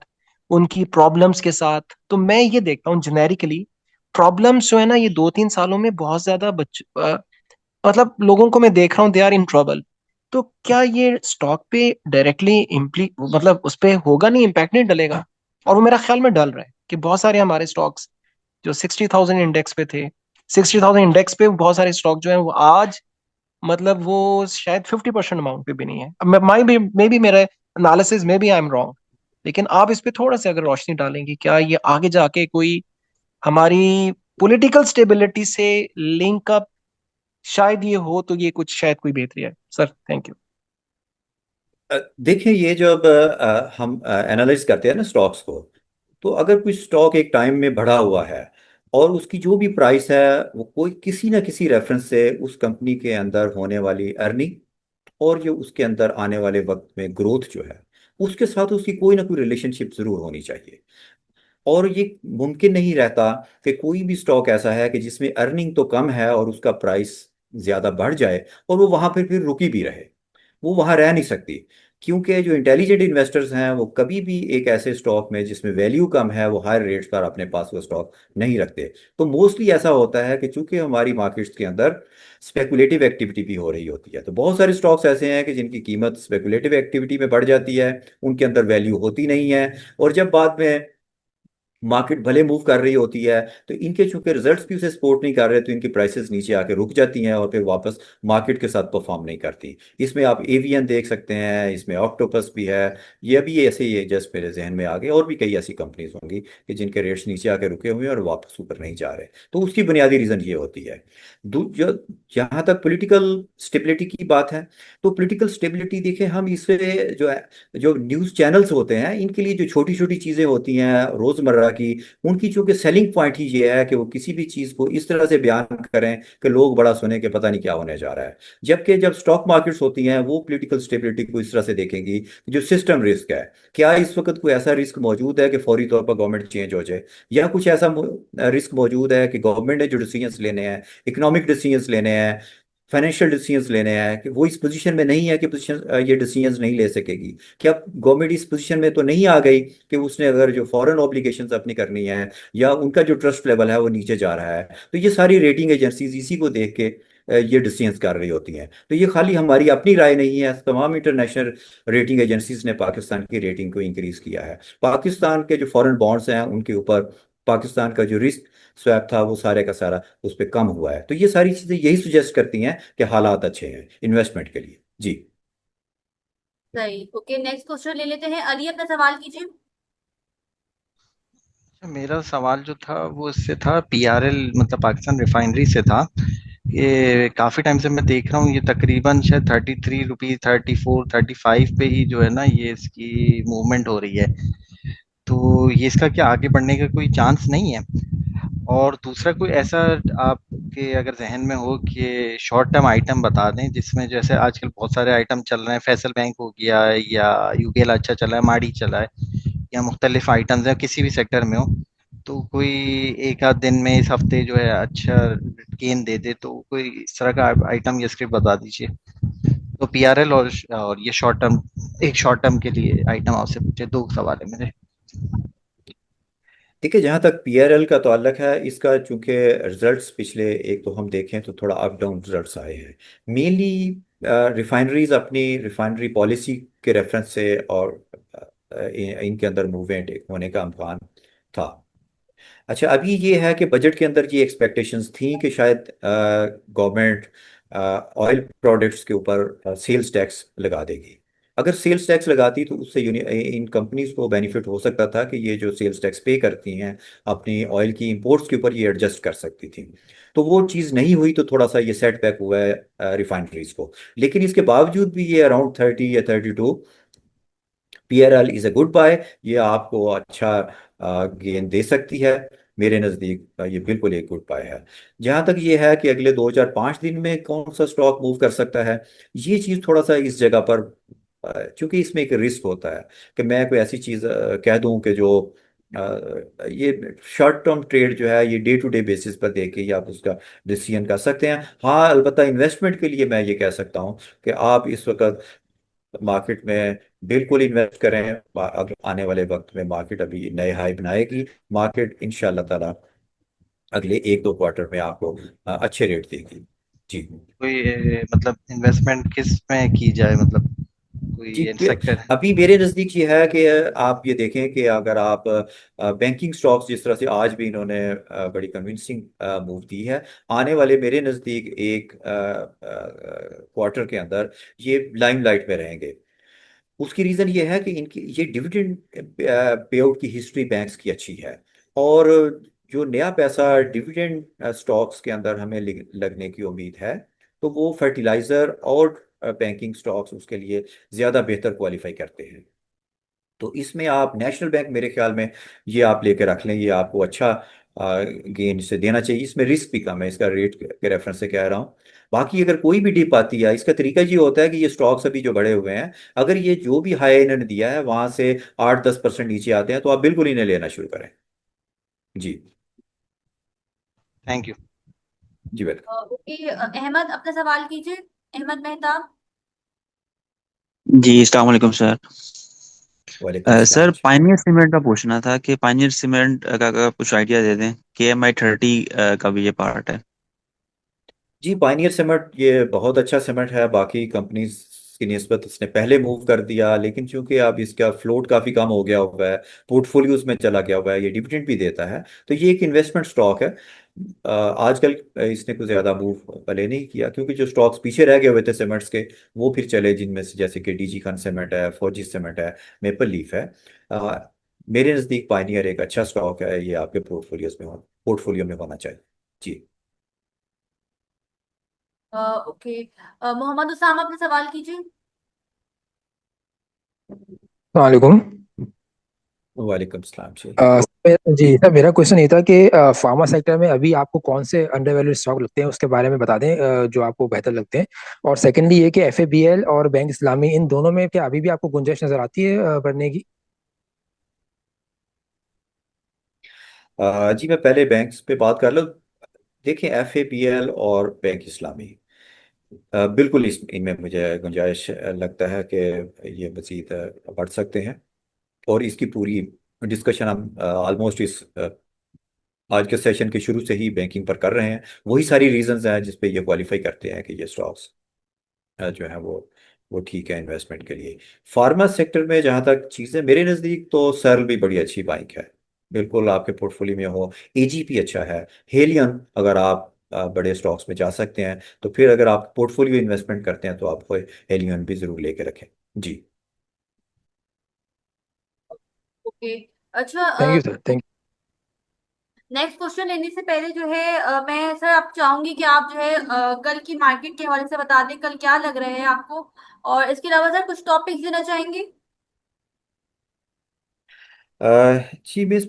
उनकी प्रॉब्लम्स के साथ। तो मैं ये देखता हूँ जेनेरिकली, प्रॉब्लम्स जो है ना, ये 2-3 सालों में बहुत ज्यादा मतलब लोगों को मैं देख रहा हूँ, दे आर इन ट्रबल। तो क्या ये स्टॉक पे डायरेक्टली इम्प्ली मतलब उस पे होगा नहीं, इम्पैक्ट नहीं डलेगा? और वो मेरा ख्याल में डल रहा है कि बहुत सारे हमारे स्टॉक्स जो 60,000 इंडेक्स पे थे, 60,000 इंडेक्स पे बहुत सारे स्टॉक जो है वो आज, मतलब वो शायद 50% अमाउंट पे भी नहीं है। अब माई भी मे बी मेरा एनालिसिस में भी आई एम रॉन्ग, लेकिन आप इस पे थोड़ा सा अगर रोशनी डालेंगे, क्या ये आगे जाके कोई हमारी पॉलिटिकल स्टेबिलिटी से लिंक अप शायद ये हो, तो ये कुछ शायद कोई बेहतरी है सर। Thank you. देखिए, ये जब हम एनालाइज करते हैं ना स्टॉक्स को, तो अगर कोई स्टॉक एक टाइम में बढ़ा हुआ है और उसकी जो भी प्राइस है वो कोई किसी ना किसी रेफरेंस से उस कंपनी के अंदर होने वाली अर्निंग और जो उसके अंदर आने वाले वक्त में ग्रोथ जो है उसके साथ उसकी कोई ना कोई रिलेशनशिप जरूर होनी चाहिए। और ये मुमकिन नहीं रहता कि कोई भी स्टॉक ऐसा है कि जिसमें अर्निंग तो कम है और उसका प्राइस ज्यादा बढ़ जाए और वो वहां पर फिर रुकी भी रहे। वो वहां रह नहीं सकती, क्योंकि जो इंटेलिजेंट इन्वेस्टर्स हैं वो कभी भी एक ऐसे स्टॉक में जिसमें वैल्यू कम है वो हायर रेट्स पर अपने पास वो स्टॉक नहीं रखते। तो मोस्टली ऐसा होता है कि चूंकि हमारी मार्केट्स के अंदर स्पेकुलेटिव एक्टिविटी भी हो रही होती है, तो बहुत सारे स्टॉक्स ऐसे हैं कि जिनकी कीमत स्पेकुलेटिव एक्टिविटी में बढ़ जाती है, उनके अंदर वैल्यू होती नहीं है। और जब बाद में मार्केट भले मूव कर रही होती है तो इनके चूंकि रिजल्ट्स भी उसे सपोर्ट नहीं कर रहे, तो इनकी प्राइसेस नीचे आके रुक जाती हैं और फिर वापस मार्केट के साथ परफॉर्म नहीं करती। इसमें आप एवियन देख सकते हैं, इसमें ऑक्टोपस भी है। ये अभी ऐसे ही जस्ट मेरे जहन में आ गए, और भी कई ऐसी कंपनीज होंगी कि जिनके रेट्स नीचे आके रुके हुए हैं और वापस ऊपर नहीं जा रहे। तो उसकी बुनियादी रीजन ये होती है। जो जहाँ तक पॉलिटिकल स्टेबिलिटी की बात है, तो पॉलिटिकल स्टेबिलिटी देखें हम इससे जो है, जो न्यूज़ चैनल्स होते हैं इनके लिए जो छोटी छोटी चीज़ें होती हैं रोज़मर्रा की, उनकी चूंकि सेलिंग पॉइंट ही ये है कि वो किसी भी चीज़ को इस तरह से बयान करें कि लोग बड़ा सुने कि पता नहीं क्या होने जा रहा है। जबकि जब स्टॉक मार्केट्स होती हैं वो पॉलिटिकल स्टेबिलिटी को इस तरह से देखेंगी कि जो सिस्टम रिस्क है, क्या इस वक्त कोई ऐसा रिस्क मौजूद है कि फौरी तौर पर गवर्नमेंट चेंज हो जाए, या कुछ ऐसा रिस्क मौजूद है कि गवर्नमेंट ने जो डिसीजंस लेने हैं, इकोनॉमिक डिसीजंस लेने हैं, फाइनेंशियल डिसीजंस लेने हैं, कि वो इस पोजीशन में नहीं है कि पोजीशन ये डिसीजंस नहीं ले सकेगी। क्या गवर्नमेंट इस पोजीशन में तो नहीं आ गई कि उसने अगर जो फॉरेन ऑब्लिगेशंस अपनी करनी है या उनका जो ट्रस्ट लेवल है वो नीचे जा रहा है। तो ये सारी रेटिंग एजेंसीज इसी को देख के ये डिसीजंस कर रही होती हैं। तो ये खाली हमारी अपनी राय नहीं है, तमाम इंटरनेशनल रेटिंग एजेंसीज ने पाकिस्तान की रेटिंग को इंक्रीज किया है। पाकिस्तान के जो फॉरेन बॉन्ड्स हैं उनके ऊपर पाकिस्तान का जो रिस्क स्वैप था वो सारे का सारा उस पर कम हुआ है। तो ये सारी चीजें यही सुजेस्ट करती हैं कि हालात अच्छे हैं इन्वेस्टमेंट के लिए। जी। सही। ओके, नेक्स्ट क्वेश्चन ले लेते हैं। अली, अपना सवाल कीजिए। मेरा सवाल जो था वो इससे था, पीआरएल मतलब पाकिस्तान रिफाइनरी से था। ये काफी टाइम से मैं देख रहा हूँ, ये तकरीबन शायद 33 रुपीज, 34, 35 पे ही जो है ना ये इसकी मूवमेंट हो रही है। तो ये इसका क्या आगे बढ़ने का कोई चांस नहीं है? और दूसरा कोई ऐसा आपके अगर जहन में हो कि शॉर्ट टर्म आइटम बता दें, जिसमें जैसे आजकल बहुत सारे आइटम चल रहे हैं, फैसल बैंक हो गया या यूबीएल अच्छा चला है, माड़ी चला है, या मुख्तलिफ आइटम्स है किसी भी सेक्टर में हो, तो कोई एक आध दिन में इस हफ्ते जो है अच्छा गेन दे दे, तो कोई इस तरह का आइटम या स्क्रिप्ट बता दीजिए। तो पीआरएल और ये शॉर्ट टर्म, एक शॉर्ट टर्म के लिए आइटम आपसे पूछे, दो सवाल है मेरे। देखिए, जहाँ तक पीआरएल का ताल्लुक है, इसका चूंकि रिजल्ट्स पिछले एक तो हम देखें तो थोड़ा अप डाउन रिजल्ट्स आए हैं। मेनली रिफाइनरीज अपनी रिफाइनरी पॉलिसी के रेफरेंस से और इनके अंदर मूवमेंट होने का इम्कान था। अच्छा, अभी ये है कि बजट के अंदर ये एक्सपेक्टेशंस थी कि शायद गवर्नमेंट ऑयल प्रोडक्ट्स के ऊपर सेल्स टैक्स लगा देगी। अगर सेल्स टैक्स लगाती तो उससे इन कंपनीज को बेनिफिट हो सकता था कि ये जो सेल्स टैक्स पे करती हैं अपनी ऑयल की इंपोर्ट्स के ऊपर ये एडजस्ट कर सकती थी। तो वो चीज़ नहीं हुई, तो थोड़ा सा ये सेटबैक हुआ है रिफाइनरीज को। लेकिन इसके बावजूद भी ये अराउंड 30 या 32 PRL is a good buy. ये आपको अच्छा गेन दे सकती है। मेरे नज़दीक ये बिल्कुल एक गुड बाय है। जहाँ तक ये है कि अगले 2 4 5 दिन में कौन सा स्टॉक मूव कर सकता है, ये चीज़ थोड़ा सा इस जगह पर चूंकि इसमें एक रिस्क होता है कि मैं कोई ऐसी चीज़ कह दूं कि जो ये शॉर्ट टर्म ट्रेड जो है ये डे टू डे बेसिस पर देख के ही आप उसका डिसीजन कर सकते हैं। हाँ, अलबत्ता इन्वेस्टमेंट के लिए मैं ये कह सकता हूँ कि आप इस वक्त मार्केट में बिल्कुल इन्वेस्ट करें। आने वाले वक्त में मार्केट अभी नए हाई बनाएगी। मार्केट इंशाल्लाह ताला अगले 1 2 क्वार्टर में आपको अच्छे रेट देगी। जी। कोई मतलब इन्वेस्टमेंट किस में की जाए, मतलब जी, कोई सेक्टर? अभी मेरे नज़दीक ये है कि आप ये देखें कि अगर आप बैंकिंग स्टॉक्स जिस तरह से आज भी इन्होंने बड़ी कन्विंसिंग मूव दी है, आने वाले मेरे नज़दीक एक क्वार्टर के अंदर ये लाइमलाइट में रहेंगे। उसकी रीज़न ये है कि इनकी ये डिविडेंड पे आउट की हिस्ट्री बैंक्स की अच्छी है। और जो नया पैसा डिविडेंड स्टॉक्स के अंदर हमें लगने की उम्मीद है, तो वो फर्टिलाइज़र और बैंकिंग स्टॉक्स उसके लिए ज़्यादा बेहतर क्वालिफाई करते हैं। तो इसमें आप नेशनल बैंक, मेरे ख्याल में ये आप लेके रख लें, ये आपको अच्छा गेन से देना चाहिए। इसमें रिस्क भी कम है, इसका रेट के रेफरेंस से कह रहा हूँ। बाकी अगर कोई भी डिप आती है, इसका तरीका ये होता है कि ये स्टॉक्स अभी जो बढ़े हुए हैं, अगर ये जो भी हाई इन्होंने दिया है वहां से 8 10% नीचे आते हैं तो आप बिल्कुल इन्हें लेना शुरू करें। जी। Thank you. जी वेलकम। ओके, अहमद अपना सवाल कीजिए। अहमद मेहता। जी अस्सलाम वालेकुम सर। वालेकुम सलाम सर जी। पाइनियर सीमेंट का पूछना था कि पाइनियर सीमेंट का कुछ आइडिया दे दें। KMI 30 का भी ये पार्ट है। जी पाइनियर सीमेंट ये बहुत अच्छा सीमेंट है, बाकी कंपनीज की निस्बत इसने पहले मूव कर दिया, लेकिन चूंकि अब इसका फ्लोट काफ़ी कम हो गया हुआ है, पोर्टफोलियोज में चला गया हुआ है, ये डिविडेंड भी देता है, तो ये एक इन्वेस्टमेंट स्टॉक है। आजकल इसने कुछ ज़्यादा मूव पहले नहीं किया, क्योंकि जो स्टॉक्स पीछे रह गए हुए थे सीमेंट्स के वो फिर चले, जिनमें से जैसे कि DG खान सीमेंट है, फौजी सीमेंट है, मेपल लीफ है। अ, मेरे नज़दीक पाइनियर एक अच्छा स्टॉक है, ये आपके पोर्टफोलियो में होना चाहिए। जी। ओके, मोहम्मद उसामा अपना सवाल कीजिए। वालेकुम। वालेकुम सलाम जी। जी सर, मेरा क्वेश्चन ये था कि फार्मा सेक्टर में अभी आपको कौन से अंडरवैल्यूड स्टॉक लगते हैं, उसके बारे में बता दें जो आपको बेहतर लगते हैं। और सेकेंडली ये कि FABL और बैंक इस्लामी, इन दोनों में क्या अभी भी आपको गुंजाइश नजर आती है बढ़ने की? जी मैं पहले बैंक्स पे बात कर लूँ। देखिए FABL और बैंक इस्लामी, बिल्कुल इनमें मुझे गुंजाइश लगता है कि ये मजीद बढ़ सकते हैं, और इसकी पूरी डिस्कशन हम ऑलमोस्ट इस आज के सेशन के शुरू से ही बैंकिंग पर कर रहे हैं। वही सारी रीजंस हैं जिस पे ये क्वालिफाई करते हैं कि ये स्टॉक्स जो है वो ठीक है इन्वेस्टमेंट के लिए। फार्मा सेक्टर में जहाँ तक चीज़ें, मेरे नज़दीक तो सर्ल भी बड़ी अच्छी बाइक है, बिल्कुल आपके पोर्टफोलियो में हो। AGP अच्छा है। हेलियन, अगर आप बड़े स्टॉक्स में जा सकते हैं, तो फिर अगर आप पोर्टफोलियो इन्वेस्टमेंट करते हैं तो आप हेलियन भी ज़रूर लेके रखें। जी। ओके, अच्छा, thank you sir, thank next question लेने से पहले जो है मैं सर आप चाहूंगी कि आप जो है कल की मार्केट के हवाले से बता दें, कल क्या लग रहा है आपको, और इसके अलावा सर कुछ टॉपिक्स देना चाहेंगे। जी मिस,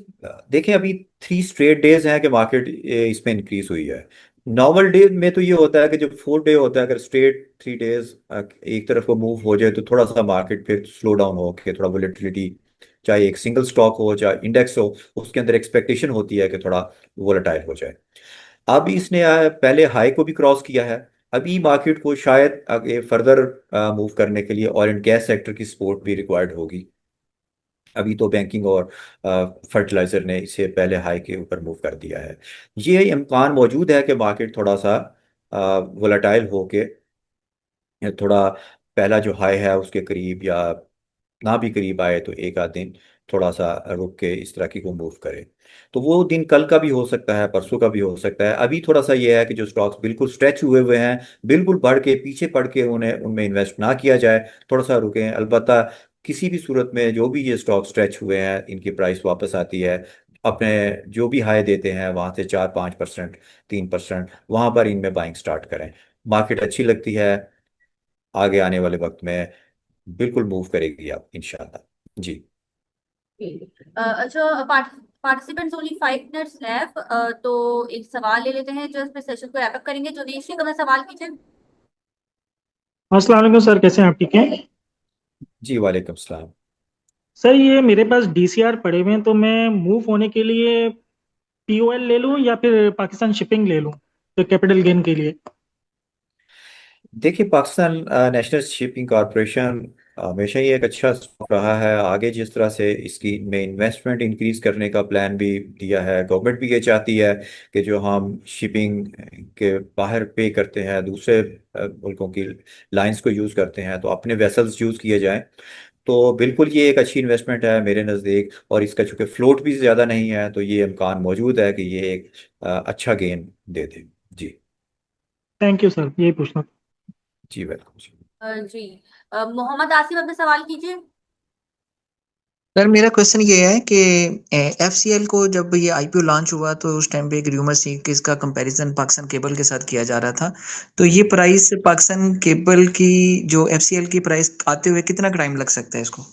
देखिए अभी 3 स्ट्रेट डेज हैं कि मार्केट इसमें इंक्रीज हुई है। नॉर्मल डे में तो ये होता है कि जब 4 डे होता है, अगर स्ट्रेट 3 डेज एक तरफ को मूव हो जाए तो थोड़ा सा मार्केट फिर स्लो डाउन हो के थोड़ा वोलेटिलिटी, चाहे एक सिंगल स्टॉक हो चाहे इंडेक्स हो, उसके अंदर एक्सपेक्टेशन होती है कि थोड़ा वोलेटाइल हो जाए। अब इसने पहले हाई को भी क्रॉस किया है। अभी मार्केट को शायद आगे फर्दर मूव करने के लिए ऑयल एंड गैस सेक्टर की सपोर्ट भी रिक्वायर्ड होगी। अभी तो बैंकिंग और फर्टिलाइजर ने इसे पहले हाई के ऊपर मूव कर दिया है। ये इम्कान मौजूद है कि मार्केट थोड़ा सा वोलेटाइल होके थोड़ा पहला जो हाई है उसके करीब या ना भी करीब आए तो एक आध दिन थोड़ा सा रुक के इस तरह की को मूव करे। तो वो दिन कल का भी हो सकता है, परसों का भी हो सकता है। अभी थोड़ा सा ये है कि जो स्टॉक्स बिल्कुल स्ट्रेच हुए हुए हैं, बिल्कुल बढ़ के पीछे पड़ के उन्हें उनमें इन्वेस्ट ना किया जाए, थोड़ा सा रुकें। अलबत्ता किसी भी सूरत में जो भी ये स्टॉक स्ट्रेच हुए हैं, इनकी प्राइस वापस आती है, अपने जो भी हाई देते हैं वहां से 4-5%, 3%, वहां पर इनमें बाइंग स्टार्ट करें। मार्केट अच्छी लगती है, आगे आने वाले वक्त में बिल्कुल मूव करेगी आप इंशाल्लाह। जी। अच्छा, पार्टिसिपेंट्स ओनली 5 मिनट्स लेफ्ट, तो एक सवाल ले लेते हैं जो इसमें सेशन को रैप अप करेंगे। जो नेक्स्ट का सवाल कीजिए। अस्सलाम वालेकुम सर, कैसे हैं आप? ठीक हैं जी वालेकुम सलाम। सर। ये मेरे पास DCR पड़े हुए हैं, तो मैं मूव होने के लिए POL ले लूं या फिर पाकिस्तान शिपिंग ले लूं, तो कैपिटल गेन के लिए? देखिए पाकिस्तान नेशनल शिपिंग कॉरपोरेशन हमेशा ही एक अच्छा स्टॉक रहा है। आगे जिस तरह से इसकी में इन्वेस्टमेंट इंक्रीज करने का प्लान भी दिया है, गवर्नमेंट भी ये चाहती है कि जो हम शिपिंग के बाहर पे करते हैं, दूसरे मुल्कों की लाइंस को यूज़ करते हैं, तो अपने वेसल्स यूज़ किए जाएं। तो बिल्कुल ये एक अच्छी इन्वेस्टमेंट है मेरे नज़दीक, और इसका चूंकि फ्लोट भी ज़्यादा नहीं है तो ये इम्कान मौजूद है कि ये एक अच्छा गेन दे दे। जी। थैंक यू सर, यही पूछना था। जी वेलकम। जी, मोहम्मद आसिफ अपना सवाल कीजिए। सर मेरा क्वेश्चन ये है कि FCL को जब ये IPO लॉन्च हुआ तो उस टाइम पे एक र्यूमर थी कि इसका कंपैरिजन पाकिस्तान केबल के साथ किया जा रहा था। तो ये प्राइस पाकिस्तान केबल की जो FCL की प्राइस आते हुए कितना टाइम लग सकता है इसको?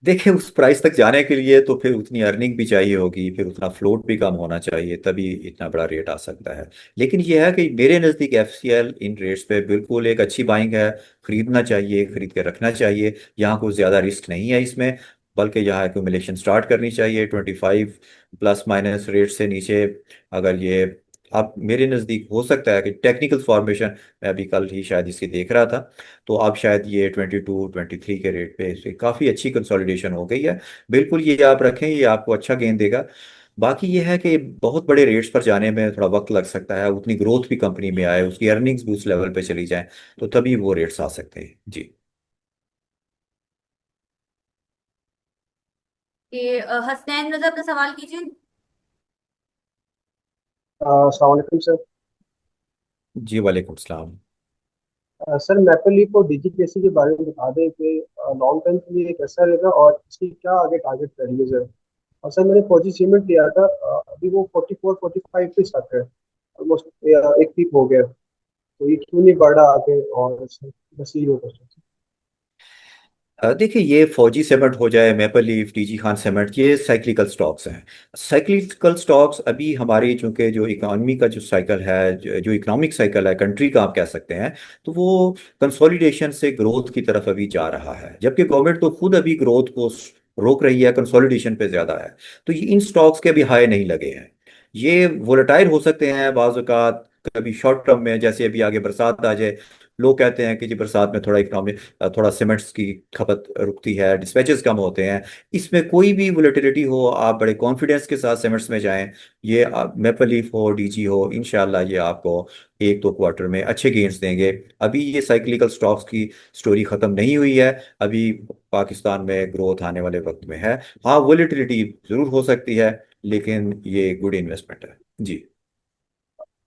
देखिए उस प्राइस तक जाने के लिए तो फिर उतनी अर्निंग भी चाहिए होगी, फिर उतना फ्लोट भी कम होना चाहिए, तभी इतना बड़ा रेट आ सकता है। लेकिन यह है कि मेरे नज़दीक FCL इन रेट्स पे बिल्कुल एक अच्छी बाइंग है, खरीदना चाहिए, खरीद के रखना चाहिए। यहाँ कोई ज़्यादा रिस्क नहीं है इसमें। बल्कि यहाँ एक्यूमुलेशन स्टार्ट करनी चाहिए 25 प्लस माइनस रेट से नीचे। अगर ये अब मेरे नज़दीक हो सकता है कि टेक्निकल फॉर्मेशन, मैं अभी कल ही शायद इसकी देख रहा था, तो अब शायद ये 22 23 के रेट पे इसे काफ़ी अच्छी कंसोलिडेशन हो गई है। बिल्कुल ये आप रखें, ये आपको अच्छा गेन देगा। बाकी ये है कि बहुत बड़े रेट्स पर जाने में थोड़ा वक्त लग सकता है, उतनी ग्रोथ भी कंपनी में आए, उसकी अर्निंग्स भी उस लेवल पे चली जाए, तो तभी वो रेट्स आ सकते हैं जी। ये हसनैन रजा अपना सवाल कीजिए। अस्सलाम वालेकुम सर। जी वालेकुम सलाम। सर मैपल लीफ और डीजीपीएससी के बारे में बता दें कि लॉन्ग टर्म के लिए कैसा रहेगा और इसकी क्या आगे टारगेट रहेगी सर। और सर मैंने फौजी सीमेंट लिया था, अभी वो 44 45 पे स्टक है, ऑलमोस्ट एक वीक हो गया, तो ये क्यों नहीं बढ़ा आगे, और सर बस यही होगा सर। देखिए, ये फौजी सीमेंट हो जाए, maple leaf, DG Khan cement, ये साइक्लिकल स्टॉक्स हैं। साइक्लिकल स्टॉक्स अभी हमारी चूंकि जो इकोनॉमी का जो साइकिल है, जो इकोनॉमिक साइकिल है कंट्री का आप कह सकते हैं, तो वो कंसोलिडेशन से ग्रोथ की तरफ अभी जा रहा है, जबकि गवर्नमेंट तो खुद अभी ग्रोथ को रोक रही है, कंसोलिडेशन पे ज्यादा है। तो ये इन स्टॉक्स के अभी हाई नहीं लगे हैं। ये वोलेटाइल हो सकते हैं बाज़ औक़ात, कभी शॉर्ट टर्म में, जैसे अभी आगे बरसात आ जाए, लोग कहते हैं कि जी बरसात में थोड़ा इकोनॉमिक, थोड़ा सीमेंट्स की खपत रुकती है, डिस्पैचेस कम होते हैं। इसमें कोई भी वोलेटिलिटी हो, आप बड़े कॉन्फिडेंस के साथ सीमेंट्स में जाएं। ये मेपल लीफ हो, डीजी हो, इंशाल्लाह ये आपको एक दो क्वार्टर में अच्छे गेन्स देंगे। अभी ये साइक्लिकल स्टॉक्स की स्टोरी ख़त्म नहीं हुई है, अभी पाकिस्तान में ग्रोथ आने वाले वक्त में है। हाँ, वोलेटिलिटी ज़रूर हो सकती है, लेकिन ये गुड इन्वेस्टमेंट है जी।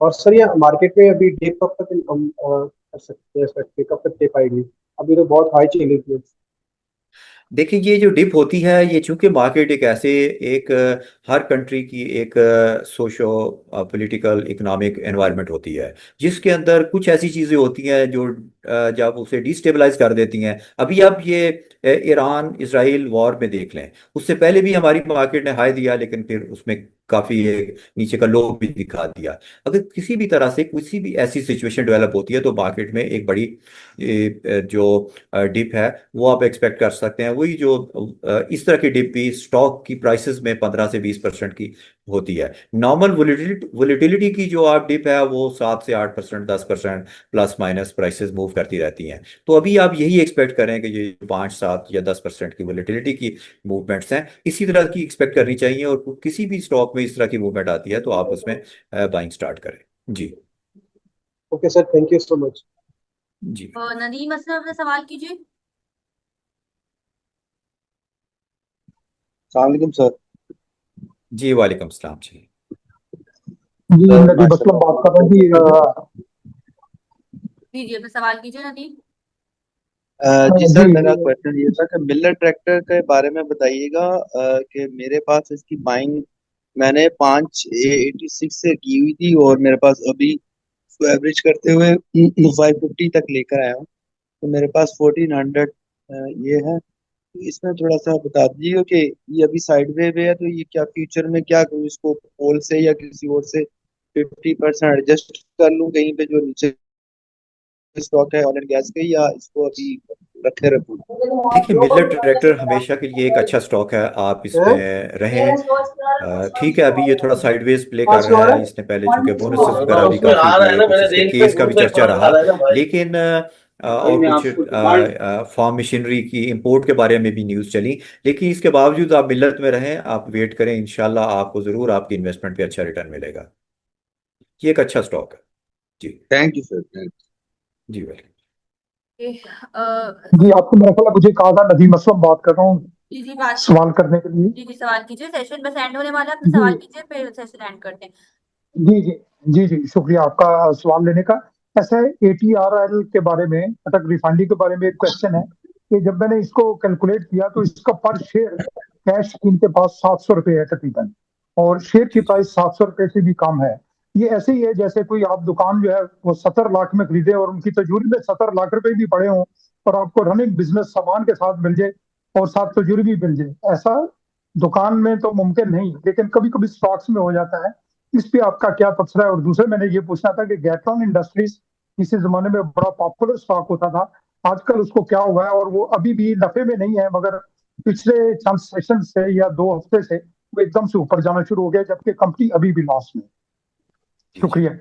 और सर ये मार्केट में अभी डे कब तक हम कर सकते हैं, सर कब तक दे पाएगी? अभी तो बहुत हाई चली थी। देखिए, ये जो डिप होती है, ये चूंकि मार्केट एक ऐसे, एक हर कंट्री की एक सोशो पॉलिटिकल इकोनॉमिक एनवायरनमेंट होती है, जिसके अंदर कुछ ऐसी चीज़ें होती हैं जो जब उसे डिस्टेबलाइज कर देती हैं। अभी आप ये ईरान इसराइल वॉर में देख लें, उससे पहले भी हमारी मार्केट ने हाई दिया, लेकिन फिर उसमें काफ़ी नीचे का लो भी दिखा दिया। अगर किसी भी तरह से किसी भी ऐसी सिचुएशन डेवलप होती है, तो मार्केट में एक बड़ी जो डिप है वो आप एक्सपेक्ट कर सकते हैं। वही जो इस तरह की डिप भी स्टॉक की प्राइसेस में 15 से 20% की होती है। नॉर्मल वोलेटिलिटी की जो आप डिप है वो 7 से 8%, 10% प्लस माइनस प्राइसेस मूव करती रहती हैं। तो अभी आप यही एक्सपेक्ट करें कि ये 5 7 या 10% की वोलेटिलिटी की मूवमेंट्स हैं, इसी तरह की एक्सपेक्ट करनी चाहिए। और किसी भी स्टॉक में इस तरह की मूवमेंट आती है तो आप उसमें बाइंग स्टार्ट करें जी। Okay sir, thank you so much. जी नदीम असलम अपना सवाल कीजिए। अस्सलाम वालेकुम सर। जी वालेकुम सलाम जी। जी सर नदीम असलम बात कर रहे हैं जी। जी जी अपना सवाल कीजिए नदीम। जी सर, जी मेरा क्वेश्चन ये था कि मिलर ट्रैक्टर के बारे में बताइएगा कि मेरे पास इसकी बाइंग मैंने 586 से की हुई थी, और मेरे पास अभी इसको एवरेज करते हुए 550 तक लेकर आया हूँ। तो मेरे पास 1400 ये है। तो इसमें थोड़ा सा बता दीजिएगा कि ये अभी साइडवे पे है, तो ये क्या फ्यूचर में क्या करूँ, इसको पोल से या किसी और से 50% एडजस्ट कर लूँ कहीं पे जो नीचे स्टॉक है ऑयल एंड गैस के, या इसको अभी रखे रखूँ? देखिए, मिलर ट्रैक्टर हमेशा के लिए एक अच्छा स्टॉक है, आप इसमें रहें। ठीक है, अभी ये थोड़ा साइडवेज प्ले कर रहा है, इसने पहले चूंकि बोनसेस वगैरह भी उसमें काफ़ी आ रहा है दिए, ना, कुछ मैंने इसके रेंज पे केस का ग्रुप भी पे चर्चा पढ़ रहा। डाला है ना भाई। लेकिन वही और मैं कुछ आपको डिमांड फार्म मशीनरी की इंपोर्ट के बारे में भी न्यूज़ चली। लेकिन इसके बावजूद आप मिलत में रहें, आप वेट करें, इंशाल्लाह आपको ज़रूर आपकी इन्वेस्टमेंट पे अच्छा रिटर्न मिलेगा। ये एक अच्छा स्टॉक है जी। थैंक यू सर, थैंक जी वेलकम। जी आपको मेरा ख्याल है मुझे कहा था, नदीम असलम बात कर रहा हूँ जी जी बात सवाल करने के लिए। जी जी सवाल कीजिए। सेशन बस एंड होने वाला है, अपना जी सवाल कीजिए फिर सेशन एंड करते हैं। जी जी जी जी शुक्रिया आपका सवाल लेने का। ऐसा है, ATRL के बारे में, अटक रिफाइनरी के बारे में एक क्वेश्चन है कि जब मैंने इसको कैलकुलेट किया तो इसका पर शेयर कैश इनके पास 700 रुपये है तकरीबन, और शेयर की प्राइस 700 रुपये से भी कम है। ये ऐसे ही है जैसे कोई आप दुकान जो है वो 70 लाख में खरीदे और उनकी तजूरी में 70 लाख रुपए भी पड़े हों, और आपको रनिंग बिजनेस सामान के साथ मिल जाए और साथ तजूरी भी मिल जाए। ऐसा दुकान में तो मुमकिन नहीं, लेकिन कभी कभी स्टॉक्स में हो जाता है। इस पे आपका क्या तबसरा है? और दूसरे मैंने ये पूछना था कि गैट्रॉन इंडस्ट्रीज किसी जमाने में बड़ा पॉपुलर स्टॉक होता था, आजकल उसको क्या हुआ है? और वो अभी भी नफे में नहीं है, मगर पिछले चंद सेशन से या 2 हफ्ते से वो एकदम से ऊपर जाना शुरू हो गया, जबकि कंपनी अभी भी लॉस में। जी जी शुक्रिया।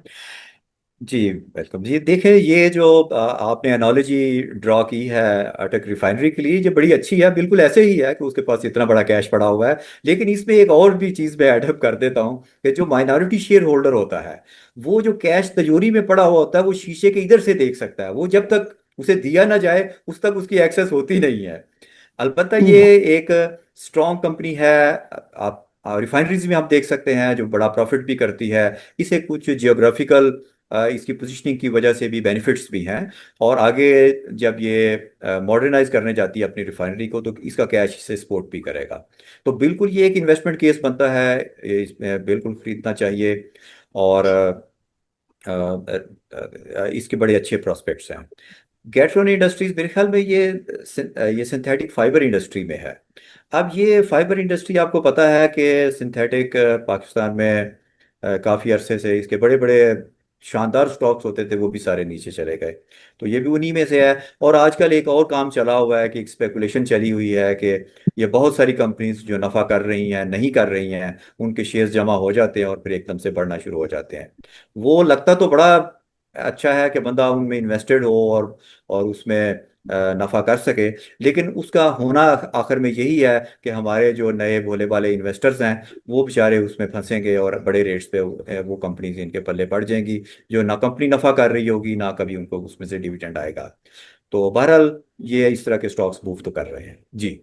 जी वेलकम जी। देखें, ये जो आपने एनालॉजी ड्रॉ की है अटक रिफाइनरी के लिए, ये बड़ी अच्छी है। बिल्कुल ऐसे ही है कि उसके पास इतना बड़ा कैश पड़ा हुआ है। लेकिन इसमें एक और भी चीज़ मैं ऐड अप कर देता हूँ कि जो माइनॉरिटी शेयर होल्डर होता है, वो जो कैश तिजोरी में पड़ा हुआ होता है, वो शीशे के इधर से देख सकता है। वो जब तक उसे दिया ना जाए उस तक उसकी एक्सेस होती नहीं है। अलबत्ता ये एक स्ट्रॉन्ग कंपनी है। आप रिफाइनरीज में आप देख सकते हैं जो बड़ा प्रॉफिट भी करती है। इसे कुछ जियोग्राफिकल इसकी पोजीशनिंग की वजह से भी बेनिफिट्स भी हैं। और आगे जब ये मॉडर्नाइज करने जाती है अपनी रिफाइनरी को, तो इसका कैश इसे सपोर्ट भी करेगा। तो बिल्कुल ये एक इन्वेस्टमेंट केस बनता है, इसमें बिल्कुल खरीदना चाहिए। और इसके बड़े अच्छे प्रोस्पेक्ट्स हैं। गैट्रोन इंडस्ट्रीज मेरे ख्याल में ये सिंथेटिक फाइबर इंडस्ट्री में है। अब ये फाइबर इंडस्ट्री आपको पता है कि सिंथेटिक पाकिस्तान में काफ़ी अरसे से इसके बड़े बड़े शानदार स्टॉक्स होते थे, वो भी सारे नीचे चले गए। तो ये भी उन्हीं में से है। और आजकल एक और काम चला हुआ है कि एक स्पेकुलेशन चली हुई है कि ये बहुत सारी कंपनीज जो नफ़ा कर रही हैं, नहीं कर रही हैं, उनके शेयर्स जमा हो जाते हैं और फिर एकदम से बढ़ना शुरू हो जाते हैं। वो लगता तो बड़ा अच्छा है कि बंदा उनमें इन्वेस्टेड हो और उसमें नफा कर सके। लेकिन उसका होना आखिर में यही है कि हमारे जो नए भोले भाले इन्वेस्टर्स हैं, वो बेचारे उसमें फंसेंगे और बड़े रेट्स पे वो कंपनीज इनके पल्ले पड़ जाएंगी। जो ना कंपनी नफा कर रही होगी, ना कभी उनको उसमें से डिविडेंड आएगा। तो बहरहाल ये इस तरह के स्टॉक्स मूव तो कर रहे हैं जी।